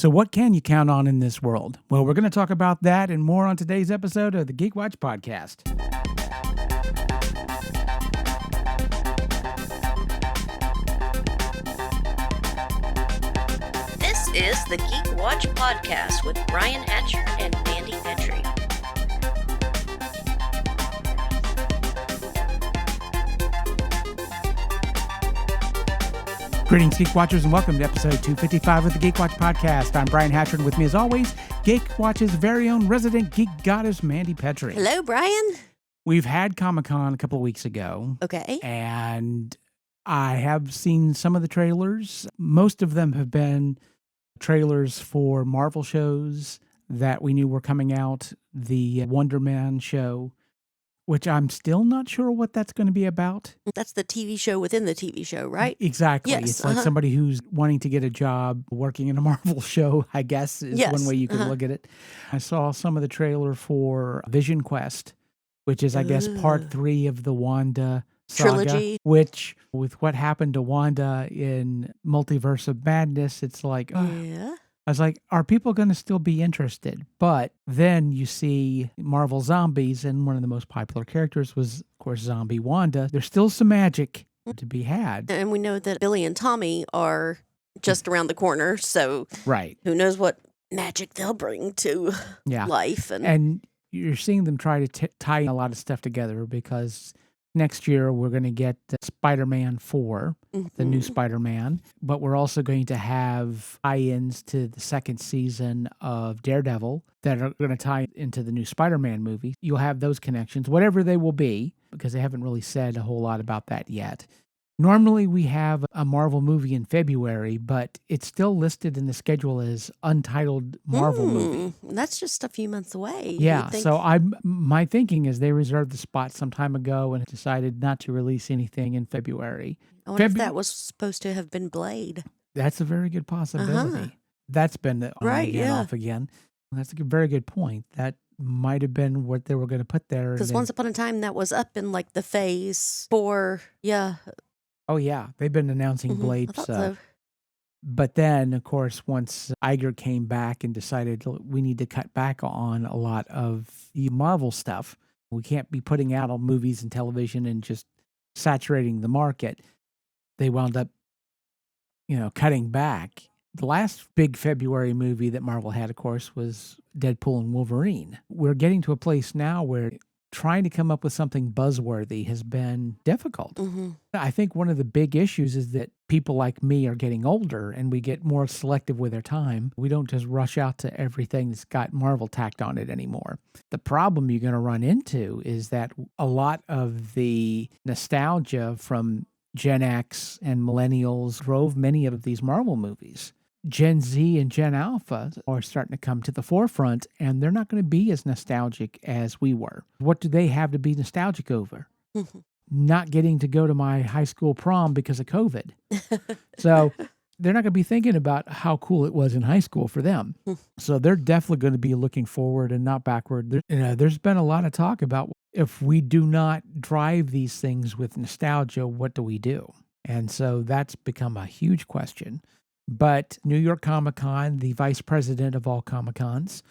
So what can you count on in this world? Well, we're going to talk about that and more on today's episode of the Geek Watch Podcast. This is the Geek Watch Podcast with Brian Hatcher and Mandy Petrie. Greetings, Geek Watchers, and welcome to episode 255 of the Geek Watch Podcast. I'm Brian Hatcher, and with me, as always, Geek Watch's very own resident geek goddess, Mandy Petrie. Hello, Brian. We've had Comic-Con a couple of weeks ago. Okay. And I have seen some of the trailers. Most of them have been trailers for Marvel shows that we knew were coming out. The Wonder Man show, which I'm still not sure what that's going to be about. That's the TV show within the TV show, right? Exactly. Yes, It's like somebody who's wanting to get a job working in a Marvel show, I guess, is one way you could look at it. I saw some of the trailer for Vision Quest, which is, I guess, part 3 of the Wanda saga, trilogy. Which, with what happened to Wanda in Multiverse of Madness, it's like, Yeah. I was like, are people going to still be interested? But then you see Marvel Zombies, and one of the most popular characters was, of course, Zombie Wanda. There's still some magic to be had. And we know that Billy and Tommy are just around the corner, so Right. who knows what magic they'll bring to life. And you're seeing them try to tie a lot of stuff together because next year we're going to get Spider-Man 4, the new Spider-Man, but we're also going to have tie-ins to the second season of Daredevil that are going to tie into the new Spider-Man movie. You'll have those connections, whatever they will be, because they haven't really said a whole lot about that yet. Normally we have a Marvel movie in February, but it's still listed in the schedule as untitled Marvel movie. That's just a few months away. Yeah, so my thinking is they reserved the spot some time ago and decided not to release anything in February. I wonder if that was supposed to have been Blade. That's a very good possibility. That's been on again, off again. That's a very good point. That might have been what they were going to put there. Because once upon a time, that was up in like the phase 4. Yeah. Oh, yeah. They've been announcing Blade I thought stuff. so. But then, of course, once Iger came back and decided we need to cut back on a lot of the Marvel stuff, we can't be putting out on movies and television and just saturating the market. They wound up, cutting back. The last big February movie that Marvel had, of course, was Deadpool and Wolverine. We're getting to a place now where trying to come up with something buzzworthy has been difficult. I think one of the big issues is that people like me are getting older and we get more selective with our time. We don't just rush out to everything that's got Marvel tacked on it anymore. The problem you're going to run into is that a lot of the nostalgia from Gen X and Millennials drove many of these Marvel movies. Gen Z and Gen Alpha are starting to come to the forefront, and they're not going to be as nostalgic as we were. What do they have to be nostalgic over? Not getting to go to my high school prom because of COVID. So they're not going to be thinking about how cool it was in high school for them. So they're definitely going to be looking forward and not backward. There's been a lot of talk about if we do not drive these things with nostalgia, what do we do? And so that's become a huge question. But New York Comic-Con, the vice president of all Comic-Cons,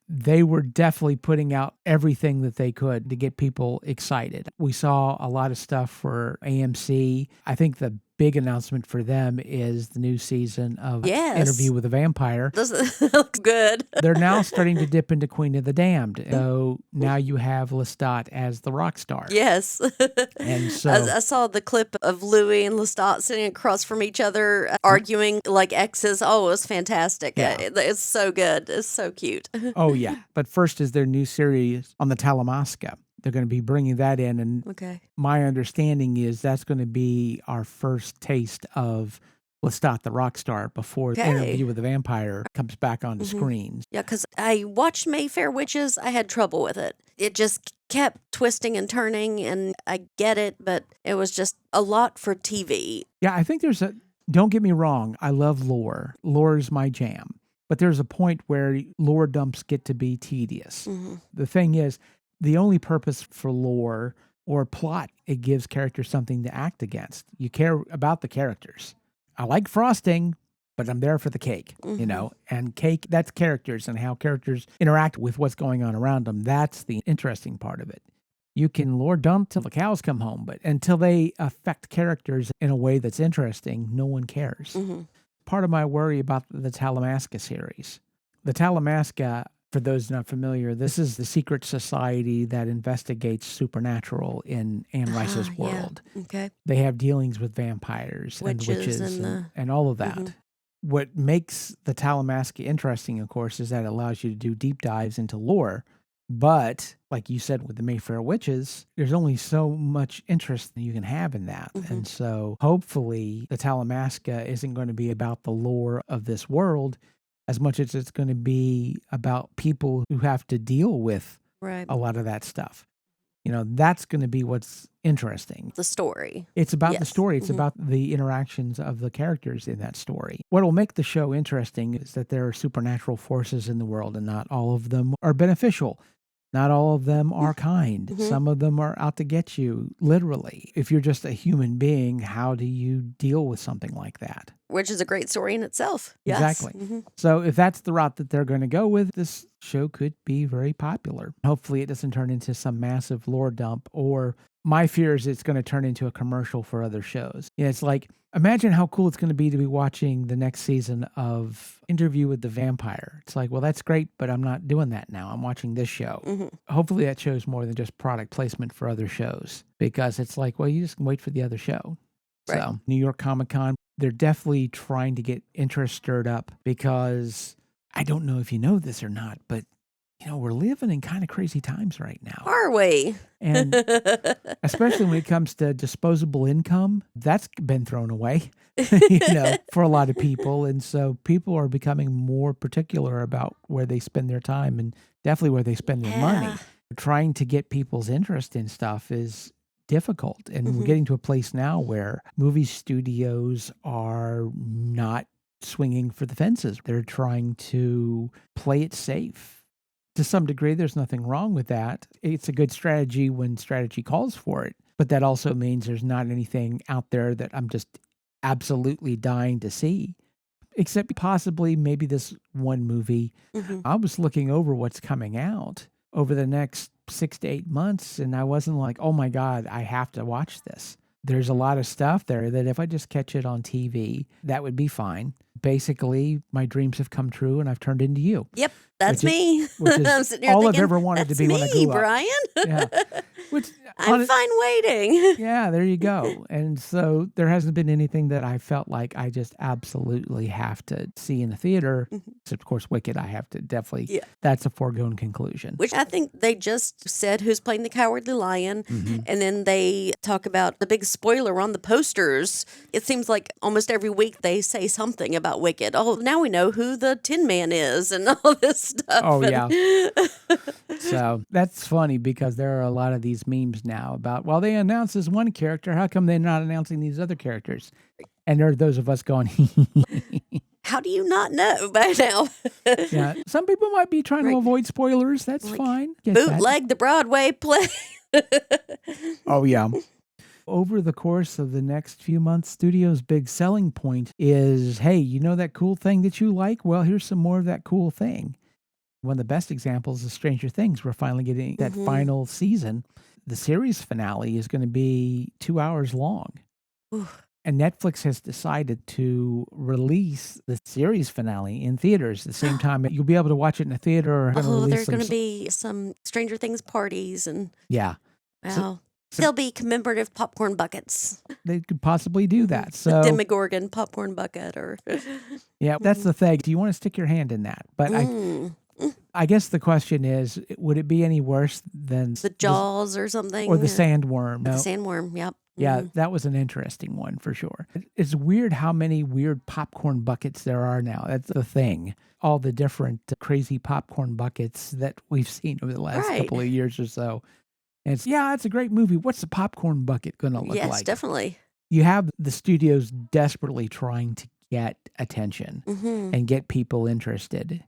they were definitely putting out everything that they could to get people excited. We saw a lot of stuff for AMC. I think the big announcement for them is the new season of Interview with a Vampire. Doesn't look good. They're now starting to dip into Queen of the Damned. So now you have Lestat as the rock star. Yes. And so I saw the clip of Louis and Lestat sitting across from each other, arguing like exes. Oh, it was fantastic. Yeah. It's so good. It's so cute. Oh, yeah. But first is their new series on the Talamasca. They're going to be bringing that in. And my understanding is that's going to be our first taste of Lestat the rock star before the Interview with the Vampire comes back on the screens. Yeah, because I watched Mayfair Witches. I had trouble with it. It just kept twisting and turning, and I get it, but it was just a lot for TV. Yeah, I think don't get me wrong, I love lore. Lore is my jam. But there's a point where lore dumps get to be tedious. The thing is, the only purpose for lore or plot, it gives characters something to act against. You care about the characters. I like frosting, but I'm there for the cake, Mhm. and cake, that's characters and how characters interact with what's going on around them. That's the interesting part of it. You can lore dump till the cows come home, but until they affect characters in a way that's interesting, no one cares. Mhm. Part of my worry about the Talamasca series. The Talamasca, for those not familiar, this is the secret society that investigates supernatural in Anne Rice's Yeah. world. Okay. They have dealings with vampires and Witches witches and the and all of that. Mhm. What makes the Talamasca interesting, of course, is that it allows you to do deep dives into lore. But like you said with the Mayfair Witches, there's only so much interest that you can have in that. Mhm. And so hopefully the Talamasca isn't going to be about the lore of this world as much as it's going to be about people who have to deal with Right. a lot of that stuff. That's going to be what's interesting. The story. It's about the Yes. story. It's Mhm. about the interactions of the characters in that story. What will make the show interesting is that there are supernatural forces in the world, and not all of them are beneficial. Not all of them are kind. Mhm. Some of them are out to get you, literally. If you're just a human being, how do you deal with something like that? Which is a great story in itself. Yes. Exactly. Mhm. So if that's the route that they're going to go with, this show could be very popular. Hopefully it doesn't turn into some massive lore dump, or my fear is it's going to turn into a commercial for other shows. It's like, imagine how cool it's going to be watching the next season of Interview with the Vampire. It's like, well, that's great, but I'm not doing that now. I'm watching this show. Mhm. Hopefully that shows more than just product placement for other shows, because it's like, well, you just wait for the other show. Right. So New York Comic Con, they're definitely trying to get interest stirred up, because I don't know if you know this or not, but we're living in kind of crazy times right now. Are we? And especially when it comes to disposable income, that's been thrown away, for a lot of people. And so people are becoming more particular about where they spend their time, and definitely where they spend their money. Yeah. Trying to get people's interest in stuff is difficult. And we're Mhm. getting to a place now where movie studios are not swinging for the fences. They're trying to play it safe. To some degree, there's nothing wrong with that. It's a good strategy when strategy calls for it. But that also means there's not anything out there that I'm just absolutely dying to see, except possibly maybe this one movie. Mhm. I was looking over what's coming out over the next 6 to 8 months, and I wasn't like, oh my God, I have to watch this. There's a lot of stuff there that if I just catch it on TV, that would be fine. Basically, my dreams have come true and I've turned into you. Yep, that's Which me. which is I'm sitting here all I've thinking, ever wanted to "That's be when I me, grew up." Brian. Yeah. Which I'm fine waiting. yeah, there you go. And so there hasn't been anything that I felt like I just absolutely have to see in the theater. Mhm. Except, of course, Wicked, I have to definitely, Yeah. that's a foregone conclusion. Which I think they just said who's playing the Cowardly Lion. Mhm. And then they talk about the big spoiler on the posters. It seems like almost every week they say something about Wicked. Oh, now we know who the Tin Man is and all this stuff. Oh, And- So that's funny, because there are a lot of these memes now about, well, they announced this one character. How come they're not announcing these other characters? And there are those of us going, How do you not know by now? yeah. Some people might be trying to Right. avoid spoilers. That's Like, fine. Get that. Bootleg the Broadway play. Oh, yeah. Over the course of the next few months, Studio's big selling point is, hey, you know that cool thing that you like? Well, here's some more of that cool thing. One of the best examples is Stranger Things. We're finally getting that Mhm. final season. The series finale is going to be 2 hours long. Oof. And Netflix has decided to release the series finale in theaters at the same time. You'll be able to watch it in a theater. Or gonna Oh, release there's some going to be some Stranger Things parties and Yeah, wow. There'll be commemorative popcorn buckets. they could possibly do that. The So Demogorgon popcorn bucket or yeah, that's the thing. Do you want to stick your hand in that? But I guess the question is, would it be any worse than the Jaws or something. or the sandworm? The No. sandworm, yep. Yeah, Mhm. that was an interesting one for sure. It's weird how many weird popcorn buckets there are now. That's the thing. All the different crazy popcorn buckets that we've seen over the last Right. couple of years or so. And it's a great movie. What's the popcorn bucket going to look Yes, like? definitely. You have the studios desperately trying to get attention Hmm. and get people interested.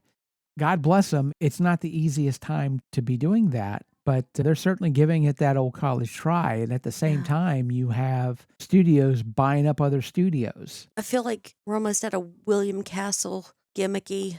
God bless them. It's not the easiest time to be doing that, But they're certainly giving it that old college try. And at the same Yeah. time, you have studios buying up other studios. I feel like we're almost at a William Castle gimmicky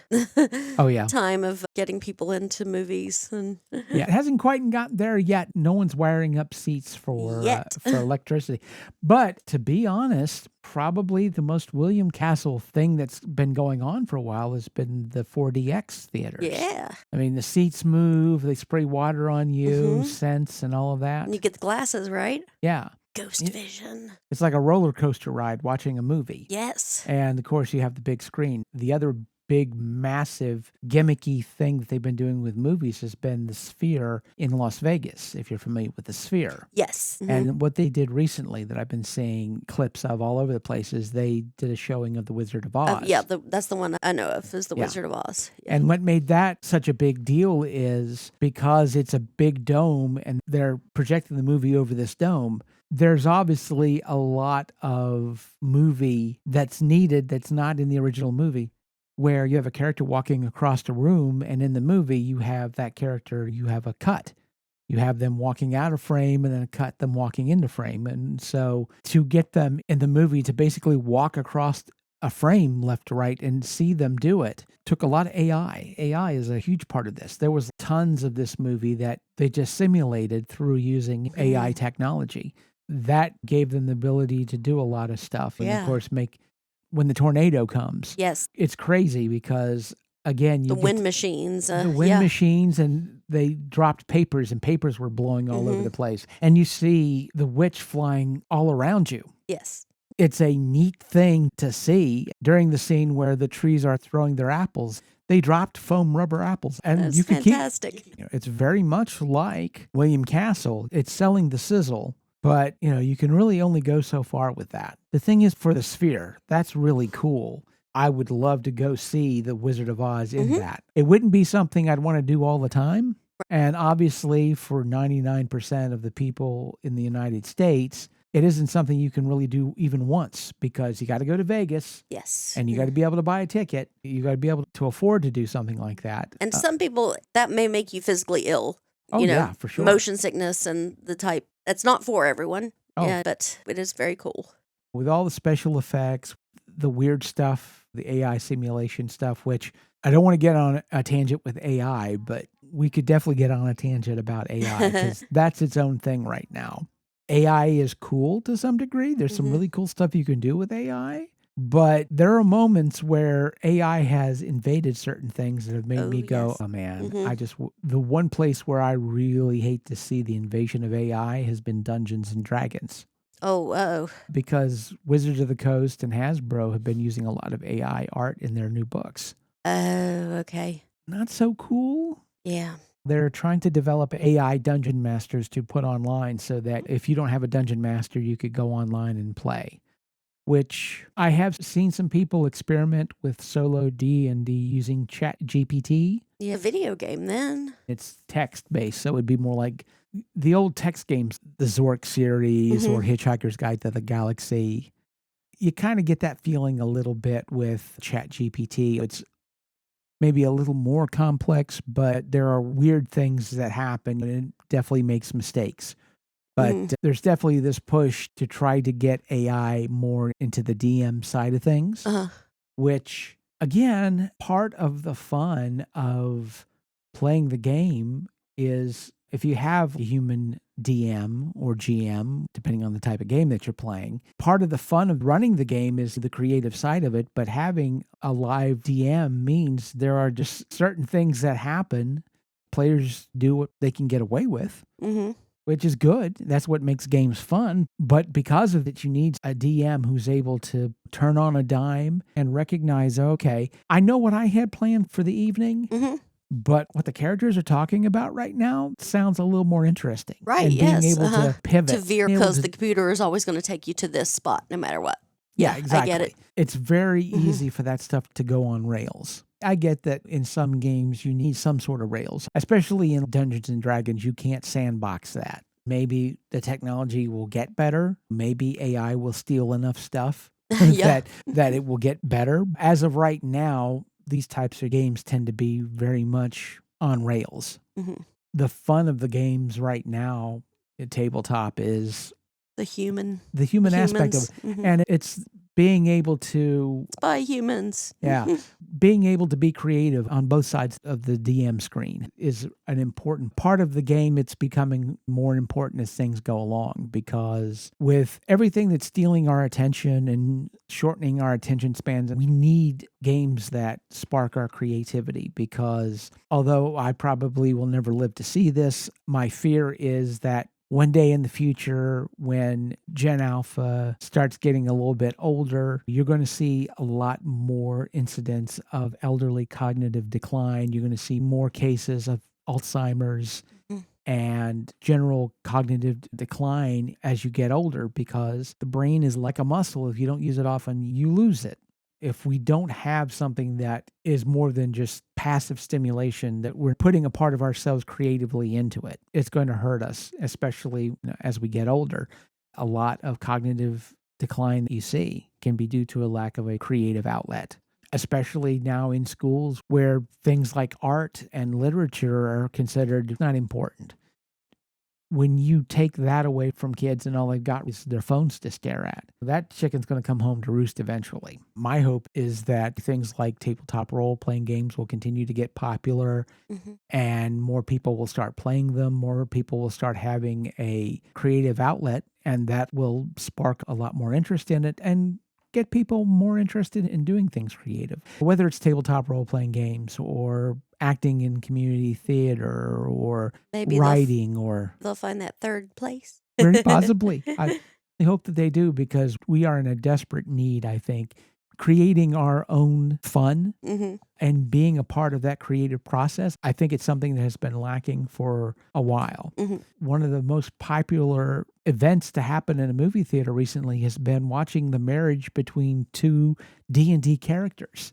Oh, yeah. time of getting people into movies. And Yeah, it hasn't quite gotten there yet. No one's wiring up seats Yet. for electricity. But to be honest, probably the most William Castle thing that's been going on for a while has been the 4DX theaters. Yeah. I mean, the seats move, they spray water on you, Mhm. scents and all of that. And you get the glasses, right? Yeah. Ghost Yeah. vision. It's like a roller coaster ride watching a movie. Yes. And of course, you have the big screen. The other big, massive, gimmicky thing that they've been doing with movies has been the Sphere in Las Vegas, if you're familiar with the Sphere. Yes. Mhm. And what they did recently that I've been seeing clips of all over the place is they did a showing of The Wizard of Oz. Yeah, that's the one I know of, is the Yeah. Wizard of Oz. Yeah. And what made that such a big deal is because it's a big dome and they're projecting the movie over this dome, there's obviously a lot of movie that's needed that's not in the original movie, where you have a character walking across a room, and in the movie, you have that character, you have a cut. You have them walking out of frame and then a cut them walking into frame. And so to get them in the movie to basically walk across a frame left to right and see them do it took a lot of AI. AI is a huge part of this. There was tons of this movie that they just simulated through using AI technology. That gave them the ability to do a lot of stuff. And of Yeah. course, when the tornado comes, Yes. it's crazy because again, you The get wind machines. the wind Yeah. machines, and they dropped papers and papers were blowing all over Mhm. the place. And you see the witch flying all around you. Yes. It's a neat thing to see. During the scene where the trees are throwing their apples, they dropped foam rubber apples. And That's you could fantastic. it's very much like William Castle. It's selling the sizzle, but you can really only go so far with that. The thing is, for the Sphere, that's really cool. I would love to go see the Wizard of Oz in Mhm. that. It wouldn't be something I'd want to do all the time. And obviously, for 99% of the people in the United States, it isn't something you can really do even once because you got to go to Vegas Yes. and you got to be able to buy a ticket. You got to be able to afford to do something like that. And some people, that may make you physically ill. Oh, you know, yeah, for sure. motion sickness and the type. That's not for everyone. Oh. Yeah, but it is very cool. With all the special effects, the weird stuff, the AI simulation stuff, which I don't want to get on a tangent with AI, but we could definitely get on a tangent about AI because that's its own thing right now. AI is cool to some degree. There's some Mhm. really cool stuff you can do with AI, but there are moments where AI has invaded certain things that have made Oh, me go, yes. oh man, Mhm. the one place where I really hate to see the invasion of AI has been Dungeons and Dragons. Oh. Because Wizards of the Coast and Hasbro have been using a lot of AI art in their new books. Oh, okay. Not so cool. Yeah. They're trying to develop AI dungeon masters to put online so that if you don't have a dungeon master, you could go online and play. Which I have seen some people experiment with solo D&D using Chat GPT. Yeah, video game then. It's text-based, so it'd be more like the old text games, the Zork series or Hitchhiker's Guide to the Galaxy. You kind of get that feeling a little bit with ChatGPT. It's maybe a little more complex, but there are weird things that happen and it definitely makes mistakes. But there's definitely this push to try to get AI more into the DM side of things, which, again, part of the fun of playing the game is if you have a human DM or GM, depending on the type of game that you're playing, part of the fun of running the game is the creative side of it. But having a live DM means there are just certain things that happen. Players do what they can get away with. Which is good. That's what makes games fun. But because of it, you need a DM who's able to turn on a dime and recognize, okay, I know what I had planned for the evening, but what the characters are talking about right now sounds a little more interesting. Right, and yes. being able to pivot. To veer because the computer is always going to take you to this spot no matter what. Yeah, exactly. I get it. It's very easy for that stuff to go on rails. I get that in some games you need some sort of rails, especially in Dungeons and Dragons. You can't sandbox that. Maybe the technology will get better. Maybe AI will steal enough stuff that it will get better. As of right now, these types of games tend to be very much on rails. the fun of the games right now at tabletop is The human aspect of humans. it. And it's being able to, It's by humans. yeah, being able to be creative on both sides of the DM screen is an important part of the game. It's becoming more important as things go along, because with everything that's stealing our attention and shortening our attention spans, we need games that spark our creativity, because although I probably will never live to see this, my fear is that one day in the future, when Gen Alpha starts getting a little bit older, you're going to see a lot more incidents of elderly cognitive decline. You're going to see more cases of Alzheimer's and general cognitive decline as you get older, because the brain is like a muscle. If you don't use it often, you lose it. If we don't have something that is more than just passive stimulation, that we're putting a part of ourselves creatively into it, it's going to hurt us, especially as we get older. A lot of cognitive decline that you see can be due to a lack of a creative outlet, especially now in schools where things like art and literature are considered not important. When you take that away from kids and all they've got is their phones to stare at, that chicken's going to come home to roost eventually. My hope is that things like tabletop role-playing games will continue to get popular, and more people will start playing them, more people will start having a creative outlet, and that will spark a lot more interest in it and get people more interested in doing things creative. Whether it's tabletop role-playing games or acting in community theater or Maybe writing, they'll find that third place. very possibly. I hope that they do, because we are in a desperate need, I think. Creating our own fun and being a part of that creative process, I think it's something that has been lacking for a while. One of the most popular events to happen in a movie theater recently has been watching the marriage between two D&D characters.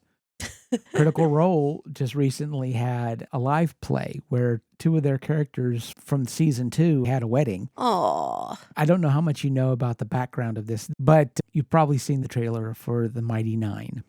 Critical Role just recently had a live play where two of their characters from season 2 had a wedding. Aww. I don't know how much you know about the background of this, but you've probably seen the trailer for The Mighty Nine,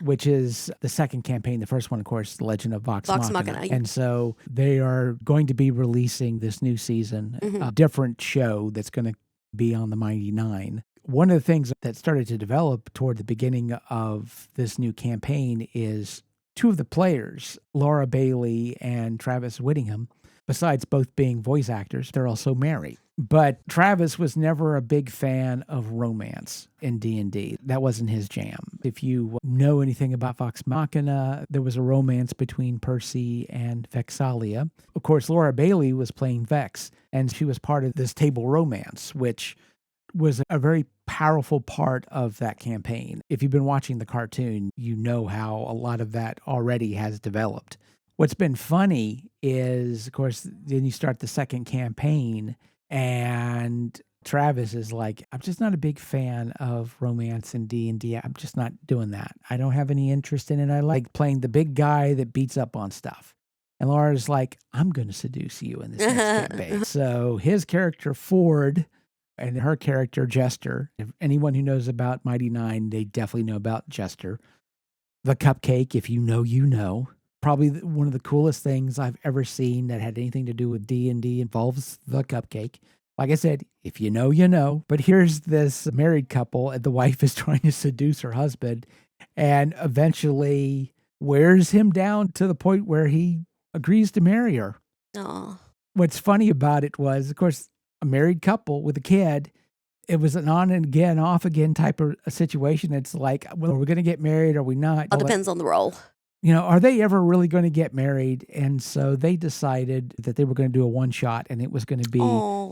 which is the second campaign. The first one, of course, The Legend of Vox Machina. And so they are going to be releasing this new season, a different show that's going to be on The Mighty Nine. One of the things that started to develop toward the beginning of this new campaign is two of the players, Laura Bailey and Travis Whittingham, besides both being voice actors, they're also married. But Travis was never a big fan of romance in D&D. That wasn't his jam. If you know anything about Vox Machina, there was a romance between Percy and Vexalia. Of course, Laura Bailey was playing Vex, and she was part of this table romance, which was a very powerful part of that campaign. If you've been watching the cartoon, you know how a lot of that already has developed. What's been funny is, of course, then you start the second campaign, and Travis is like, I'm just not a big fan of romance in D&D. I'm just not doing that. I don't have any interest in it. I like playing the big guy that beats up on stuff. And Laura's like, I'm going to seduce you in this next campaign. So his character, Ford, and her character, Jester. If anyone who knows about Mighty Nine, they definitely know about Jester. The cupcake, if you know, you know. Probably one of the coolest things I've ever seen that had anything to do with D&D involves the cupcake. Like I said, if you know, you know. But here's this married couple, and the wife is trying to seduce her husband and eventually wears him down to the point where he agrees to marry her. Aww. What's funny about it was, of course, a married couple with a kid. It was an on and again, off again type of a situation. It's like, well, are we going to get married? Or are we not? All depends on the role. Are they ever really going to get married? And so they decided that they were going to do a one shot, and it was going to be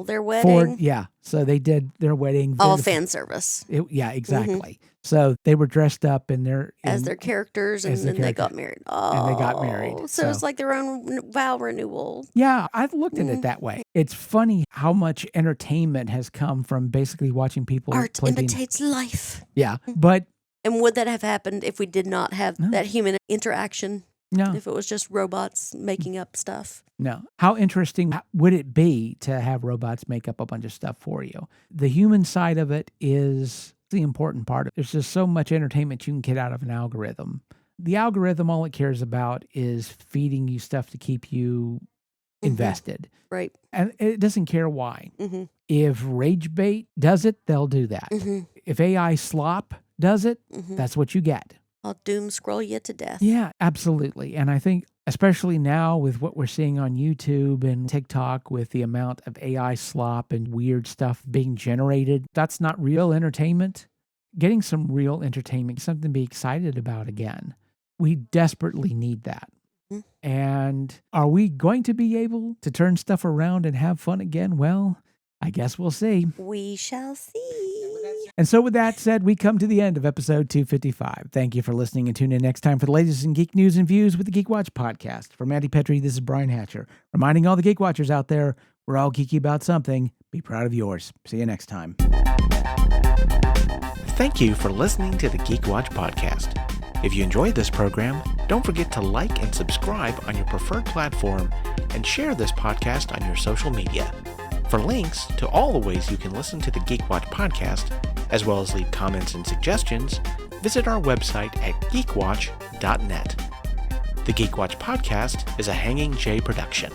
their wedding. So they did their wedding. All fan service. Exactly. So they were dressed up as their characters, and then they got married. And they got married. So it's like their own vow renewal. Yeah, I've looked at it that way. It's funny how much entertainment has come from basically watching people. Art imitates life. Yeah, but. And would that have happened if we did not have that human interaction? No. If it was just robots making up stuff? No. How interesting would it be to have robots make up a bunch of stuff for you? The human side of it is the important part. There's just so much entertainment you can get out of an algorithm. The algorithm, all it cares about is feeding you stuff to keep you invested. Right. And it doesn't care why. Mm-hmm. If rage bait does it, they'll do that. Mm-hmm. If AI slop does it, Mm-hmm. that's what you get. I'll doom scroll you to death. Yeah, absolutely. And I think especially now with what we're seeing on YouTube and TikTok with the amount of AI slop and weird stuff being generated, that's not real entertainment. Getting some real entertainment, something to be excited about again. We desperately need that. Mm-hmm. And are we going to be able to turn stuff around and have fun again? Well, I guess we'll see. We shall see. And so with that said, we come to the end of episode 255. Thank you for listening, and tune in next time for the latest in geek news and views with the Geek Watch podcast. For Mandy Petrie, this is Brian Hatcher, reminding all the Geek Watchers out there, we're all geeky about something. Be proud of yours. See you next time. Thank you for listening to the Geek Watch podcast. If you enjoyed this program, don't forget to like and subscribe on your preferred platform and share this podcast on your social media. For links to all the ways you can listen to the Geek Watch podcast, as well as leave comments and suggestions, visit our website at geekwatch.net. The Geek Watch podcast is a Hanging J production.